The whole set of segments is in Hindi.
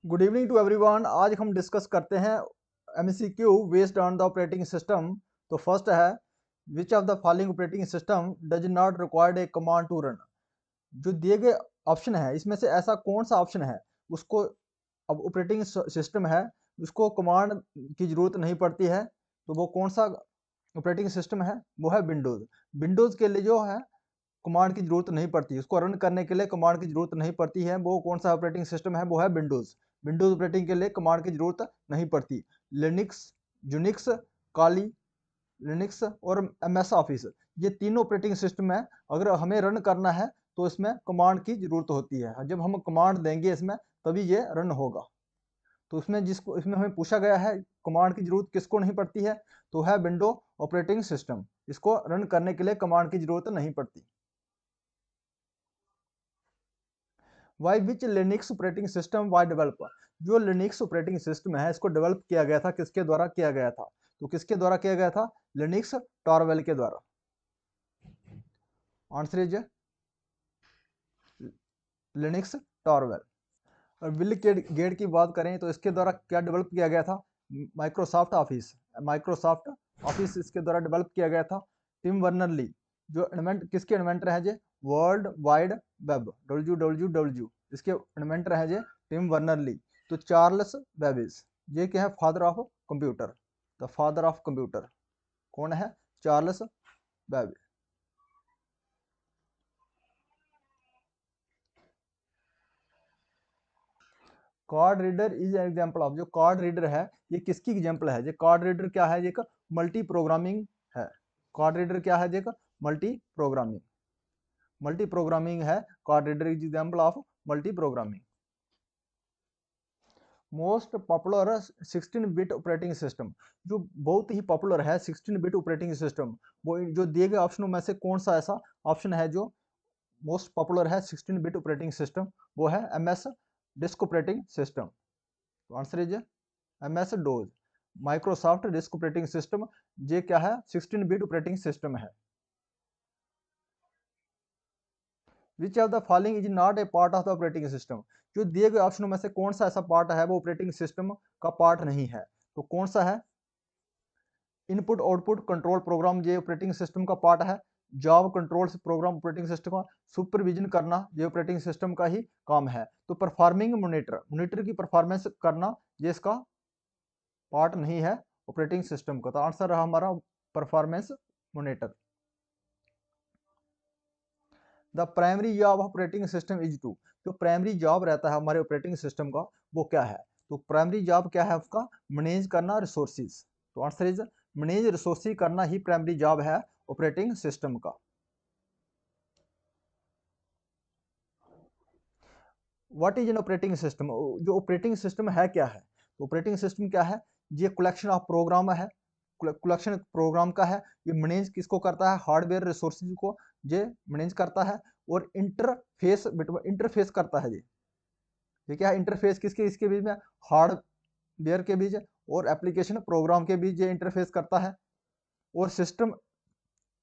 Good evening to everyone. आज हम डिस्कस करते हैं MCQ based on the operating system. तो फर्स्ट है, which of the following operating system does not required a command to run. जो दिए गए ऑप्शन है इसमें से ऐसा कौन सा ऑप्शन है उसको, अब ऑपरेटिंग सिस्टम है उसको कमांड की जरूरत नहीं पड़ती है, तो वो कौन सा ऑपरेटिंग सिस्टम है? वो है विंडोज। विंडोज के लिए जो है कमांड की जरूरत नहीं पड़ती, उसको रन करने के लिए कमांड की जरूरत नहीं पड़ती है। वो कौन सा ऑपरेटिंग सिस्टम है? वो है विंडोज। विंडोज ऑपरेटिंग के लिए कमांड की जरूरत नहीं पड़ती। लिनक्स, यूनिक्स, काली लिनक्स और एमएस ऑफिस, ये तीनों ऑपरेटिंग सिस्टम है। अगर हमें रन करना है तो इसमें कमांड की जरूरत होती है। जब हम कमांड देंगे इसमें तभी ये रन होगा। तो इसमें जिसको इसमें हमें पूछा गया है कमांड की जरूरत किसको नहीं पड़ती है, तो है विंडो ऑपरेटिंग सिस्टम। इसको रन करने के लिए कमांड की जरूरत नहीं पड़ती। Why which Linux operating system why develop. जो लिनक्स ऑपरेटिंग सिस्टम है इसको डेवलप किया गया था, किसके द्वारा किया गया था? तो किसके द्वारा किया गया था? लिनक्स टॉरवेल के द्वारा। Answer is Linux Torvalds. और बिल गेट की बात करें तो इसके द्वारा क्या डेवलप किया गया था? Microsoft office. माइक्रोसॉफ्ट ऑफिस इसके द्वारा डेवलप किया गया था। टिम वर्नर ली, जो इन्वेंट किसके इन्वेंटर हैं जे? वर्ल्ड वाइड वेब, WWW, इसके इन्वेंटर हैं जे टिम वर्नर ली। तो चार्ल्स बेबेज, ये क्या है? Father of computer. The father of computer कौन है? Charles Babbage. Card reader is example of. जो कार्ड रीडर है ये किसकी एग्जाम्पल है? जो कार्ड रीडर क्या है? एक मल्टी प्रोग्रामिंग है। कार्ड रीडर क्या है? एक मल्टी प्रोग्रामिंग। मल्टी प्रोग्रामिंग है। Card reader is example of multi programming. Most popular 16 bit operating system. जो बहुत ही पॉपुलर है 16 बिट ऑपरेटिंग सिस्टम, वो जो दिए गए ऑप्शनों में से कौन सा ऐसा ऑप्शन है जो मोस्ट पॉपुलर है 16 बिट ऑपरेटिंग सिस्टम? वो है MS डिस्क ऑपरेटिंग सिस्टम। तो answer is MS dose. Microsoft disc operating system, ये क्या है? 16 बिट ऑपरेटिंग सिस्टम है। Which of the following is not a part of the operating system. जो दिए गए ऑप्शनों में से कौन सा ऐसा पार्ट है वो ऑपरेटिंग सिस्टम का पार्ट नहीं है? तो कौन सा है? इनपुट आउटपुट कंट्रोल प्रोग्राम, ये ऑपरेटिंग सिस्टम का पार्ट है। Job control program operating system का। सुपरविजन करना ये ऑपरेटिंग सिस्टम का ही काम है। तो परफॉर्मिंग मॉनिटर, मॉनिटर की परफॉर्मेंस करना, ये इसका पार्ट नहीं है ऑपरेटिंग सिस्टम का। तो आंसर रहा हमारा performance monitor. The primary job operating system is to. जो प्राइमरी जॉब रहता है हमारे ऑपरेटिंग सिस्टम का वो क्या है? तो प्राइमरी जॉब क्या है उसका? मैनेज करना रिसोर्सिस। तो आंसर इज मैनेज रिसोर्सिस करना ही प्राइमरी जॉब है ऑपरेटिंग सिस्टम का। What is an operating system? जो ऑपरेटिंग सिस्टम है क्या है? तो ऑपरेटिंग सिस्टम क्या है? ये कलेक्शन ऑफ प्रोग्राम है। कलेक्शन प्रोग्राम का है। ये मैनेज किसको करता है? हार्डवेयर रिसोर्सेज को ये मैनेज करता है। और इंटरफेस करता है ये क्या है? इंटरफेस किसके इसके बीच में? हार्डवेयर के बीच और एप्लीकेशन प्रोग्राम के बीच ये इंटरफेस करता है। और सिस्टम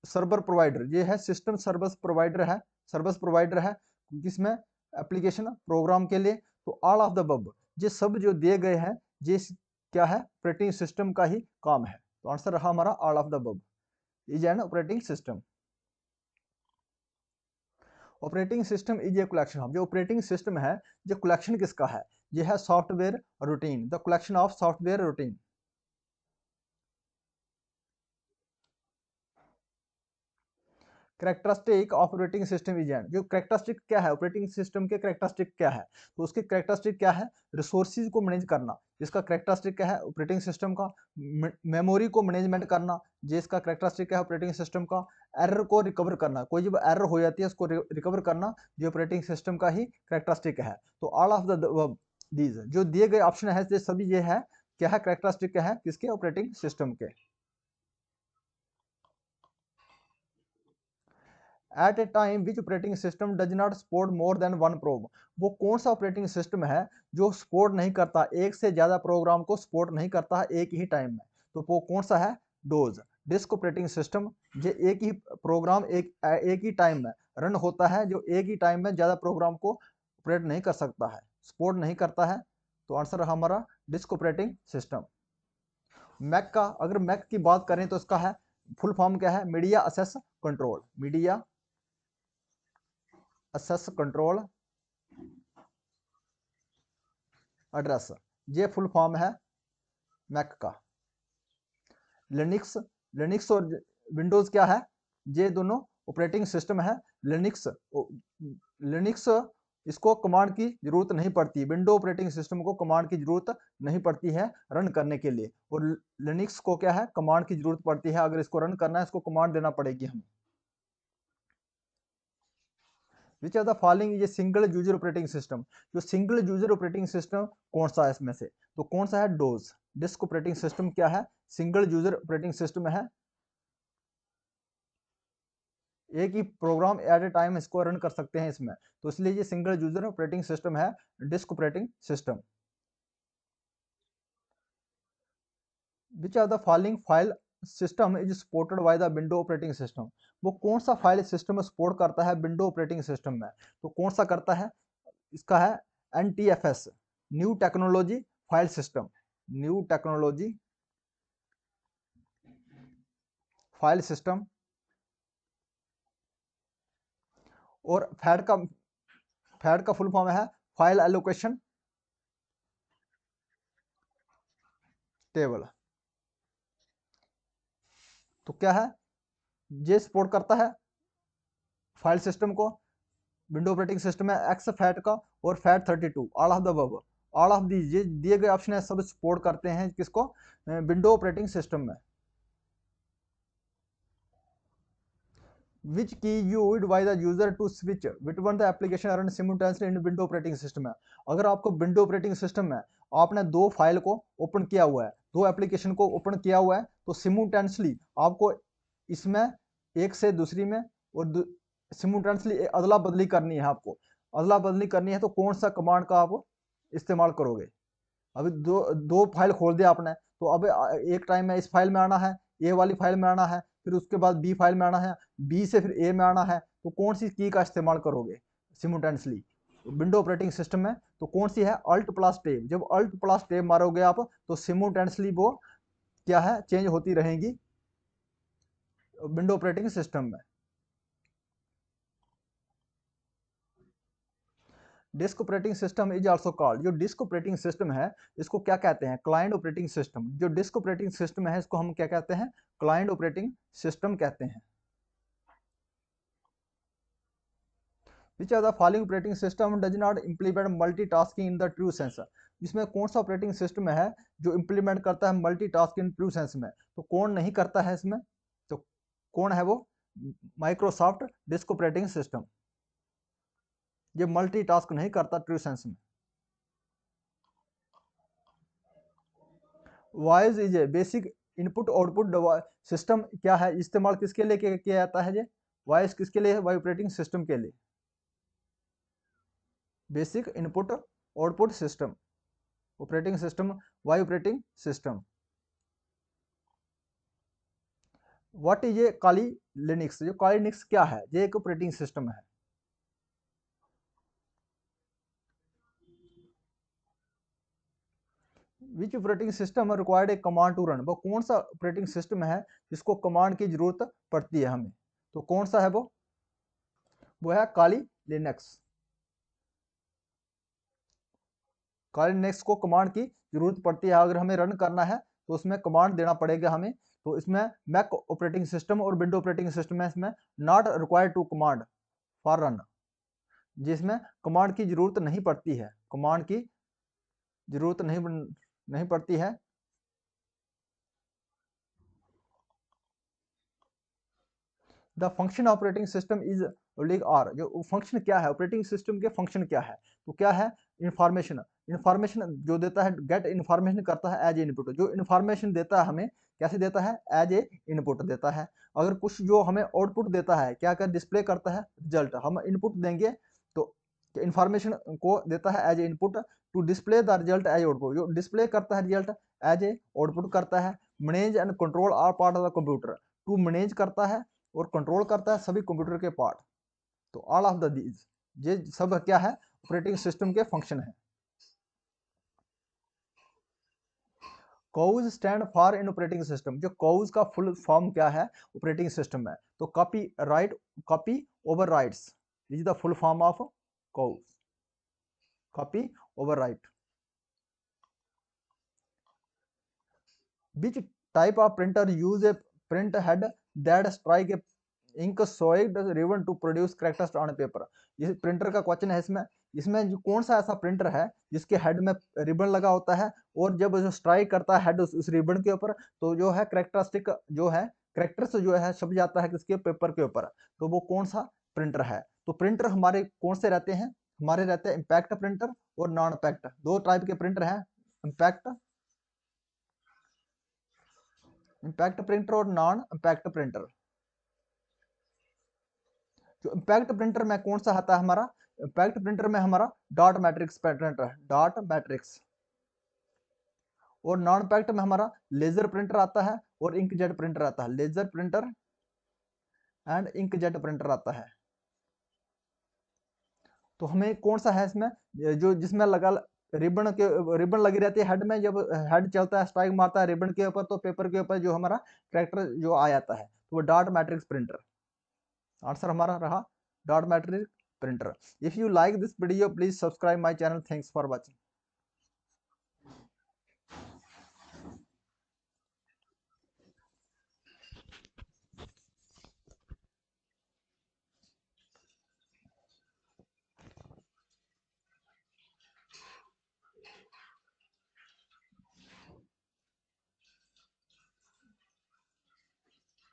सर्वर प्रोवाइडर, ये है सिस्टम सर्विस प्रोवाइडर है। सर्विस प्रोवाइडर है किसमें? एप्लीकेशन प्रोग्राम के लिए। तो ऑल ऑफ द अबव, ये सब जो दिए गए हैं ये क्या है? ऑपरेटिंग सिस्टम का ही काम है। तो आंसर रहा हमारा all of the above is an operating system. Operating system is a collection of. जो ऑपरेटिंग सिस्टम है ये कलेक्शन किसका है? ये है software routine, the collection of software routine. Characteristic of operating system is and. जो करेक्टरिस्टिक क्या है ऑपरेटिंग सिस्टम के? करेक्टरिस्टिक क्या है? तो उसकी करेक्टरिस्टिक क्या है? रिसोर्सेज को मैनेज करना, जिसका करेक्टरिस्टिक क्या है ऑपरेटिंग सिस्टम का? मेमोरी को मैनेजमेंट करना, जिसका करेक्टरिस्टिक क्या है ऑपरेटिंग सिस्टम का? एरर को रिकवर करना, कोई जब एरर हो जाती है उसको रिकवर करना, जो ऑपरेटिंग सिस्टम का ही करेक्टरिस्टिक है। तो ऑल ऑफ द दीज जो दिए गए ऑप्शन है ये सभी ये है क्या है? करेक्टरिस्टिक क्या है किसके? ऑपरेटिंग सिस्टम के। At a time which operating system does not support more than one program. वो कौन सा ऑपरेटिंग सिस्टम है जो सपोर्ट नहीं करता, एक से ज्यादा प्रोग्राम को सपोर्ट नहीं करता है एक ही टाइम में? तो वो कौन सा है? Dose disc operating system. ये एक ही प्रोग्राम एक ही टाइम में रन होता है, जो एक ही टाइम में ज्यादा प्रोग्राम को ऑपरेट नहीं कर सकता है, सपोर्ट नहीं करता है। तो आंसर रहा हमारा डिस्क ऑपरेटिंग सिस्टम। मैक का अगर मैक की बात करें तो इसका है फुल फॉर्म क्या है, media access control, media access control address, ये फुल फॉर्म है मैक का। लिनक्स, लिनक्स और विंडोज क्या है, ये दोनों ऑपरेटिंग सिस्टम है। लिनक्स, लिनक्स इसको कमांड की जरूरत नहीं पड़ती, विंडो ऑपरेटिंग सिस्टम को कमांड की जरूरत नहीं पड़ती है रन करने के लिए, और लिनक्स को क्या है कमांड की जरूरत पड़ती है। अगर इसको रन करना है इसको कमांड देना पड़ेगी हमें। Which are the following is a single user operating system, जो सिंगल यूजर ऑपरेटिंग सिस्टम कौन सा है इसमें से, तो कौन सा है, डोज। डिस्क ऑपरेटिंग सिस्टम क्या है, सिंगल यूजर ऑपरेटिंग सिस्टम है, एक ही प्रोग्राम एट ए टाइम इसको रन कर सकते हैं इसमें, तो इसलिए ये सिंगल यूजर ऑपरेटिंग सिस्टम है, disk operating system. Which are the following file system is supported by the window operating system, वो कौन सा फाइल सिस्टम सपोर्ट करता है विंडो ऑपरेटिंग सिस्टम में, तो कौन सा करता है, इसका है NTFS, new technology file system, new technology file system. और फैड का फुल फॉर्म है फाइल एलोकेशन टेबल। तो क्या है, ये सपोर्ट करता है फाइल सिस्टम को, विंडो ऑपरेटिंग सिस्टम है एक्स फैट का और fat 32, all of the above, all of the, ये दिए गए ऑप्शन है सब सपोर्ट करते हैं किसको, विंडो ऑपरेटिंग सिस्टम में। Which key used by the user to switch between the application run simultaneously in window operating system है, अगर आपको विंडो ऑपरेटिंग सिस्टम में आपने दो फाइल को ओपन किया हुआ है, दो एप्लीकेशन को ओपन किया हुआ है, तो सिमुलटेनियसली आपको इसमें एक से दूसरी में और सिमुलटेनियसली अदला बदली करनी है, आपको अदला बदली करनी है, तो कौन सा कमांड का आप इस्तेमाल करोगे। अभी दो दो फाइल खोल दिया आपने, तो अब एक टाइम में इस फाइल में आना है, ए वाली फाइल में आना है, फिर उसके बाद बी फाइल में आना है, बी से फिर ए में आना है, तो कौन सी की का इस्तेमाल करोगे सिमुलटेनियसली विंडो ऑपरेटिंग सिस्टम में, तो कौन सी है, अल्ट प्लस टेब। जब अल्ट प्लस टेब मारोगे आप तो सिमुलटेनियसली वो क्या है चेंज होती रहेंगी विंडो ऑपरेटिंग सिस्टम में। Disc operating system is also called, जो डिस्क ऑपरेटिंग सिस्टम है इसको क्या कहते हैं, क्लाइंट ऑपरेटिंग सिस्टम। जो डिस्क ऑपरेटिंग सिस्टम है इसको हम क्या कहते हैं, क्लाइंट ऑपरेटिंग सिस्टम कहते हैं। Which are the following operating system does not implement multitasking in the true sense, इसमें कौन सा ऑपरेटिंग सिस्टम है जो इंप्लीमेंट करता है मल्टीटास्किंग इन ट्रू सेंस में, तो कौन नहीं करता है इसमें, तो कौन है वो, माइक्रोसॉफ्ट डिस्क ऑपरेटिंग सिस्टम, ये मल्टीटास्क नहीं करता ट्रू सेंस में। Voice is a basic input output system, क्या है इस्तेमाल किसके लिए किया जाता है, ये वॉइस किसके लिए है, वाई ऑपरेटिंग सिस्टम के लिए, basic input output system, operating system Y operating system. What is a Kali Linux, जो काली लिनक्स क्या है, ये एक ऑपरेटिंग सिस्टम है। Which operating system required a command to run, वो कौन सा ऑपरेटिंग सिस्टम है जिसको कमांड की जरूरत पड़ती है हमें, तो कौन सा है वो है काली लिनक्स। काली लिनक्स को कमांड की जरूरत पड़ती है, अगर हमें रन करना है तो उसमें कमांड देना पड़ेगा हमें, तो इसमें मैक ऑपरेटिंग सिस्टम और विंडो ऑपरेटिंग सिस्टम है, इसमें not required to command for run, जिसमें कमांड की जरूरत नहीं पड़ती है, कमांड की जरूरत नहीं पड़ती है। The function operating system is are, जो फंक्शन क्या है ऑपरेटिंग सिस्टम के फंक्शन क्या है, तो क्या है, इंफॉर्मेशन, इंफॉर्मेशन जो देता है, गेट इंफॉर्मेशन करता है एज ए इनपुट, जो इंफॉर्मेशन देता है हमें कैसे देता है, एज ए इनपुट देता है। अगर कुछ जो हमें आउटपुट देता है, क्या क्या डिस्प्ले करता है, रिजल्ट, हम इनपुट देंगे तो इंफॉर्मेशन को देता है as a input, to display the result as output, जो डिस्प्ले करता है रिजल्ट एज ए आउटपुट करता है। Manage and control are part of the computer, to manage करता है और कंट्रोल करता है सभी कंप्यूटर के पार्ट, तो ऑल ऑफ द दीज, ये सब क्या है ऑपरेटिंग सिस्टम के फंक्शन है। Cause stand for in operating system, जो कॉज का फुल फॉर्म क्या है ऑपरेटिंग सिस्टम में, तो copy over rights, this is the full form of cause, copy over right. Which type of printer use a print head that strike a ink solid ribbon to produce characters on paper? ये प्रिंटर का क्वेश्चन है इसमें। इसमें जो कौन सा ऐसा प्रिंटर है जिसके हेड में रिबन लगा होता है और जब जो स्ट्राइक करता है हेड उस रिबन के ऊपर तो जो है करेक्टरिस्टिक जो है करेक्टर्स जो है छप जाता है किसके पेपर के ऊपर, तो वो कौन सा प्रिंटर है? तो प्रिंटर हमारे कौन से रहते हैं? हमारे रहते हैं इम्पैक्ट प्रिंटर और नॉन इम्पैक्ट, दो टाइप के प्रिंटर हैं, इम्पैक्ट प्रिंटर और नॉन इम्पैक्ट प्रिंटर। जो इम्पैक्ट प्रिंटर में कौन सा आता है हमारा? इम्पैक्ट प्रिंटर में हमारा डॉट मैट्रिक्स प्रिंटर है, डॉट मैट्रिक्स। और नॉन इम्पैक्ट में हमारा लेजर प्रिंटर आता है और इंकजेट प्रिंटर आता है, laser printer and inkjet printer आता है। तो हमें कौन सा है इसमें जो जिसमें लगा रिबन लगी रहती है हेड में, जब हेड चलता है स्ट्राइक मारता है रिबन के ऊपर तो पेपर के ऊपर जो हमारा कैरेक्टर जो आ जाता है तो वो डॉट मैट्रिक्स प्रिंटर। आंसर हमारा रहा dot matrix printer. If you like this video please subscribe my channel. Thanks for watching.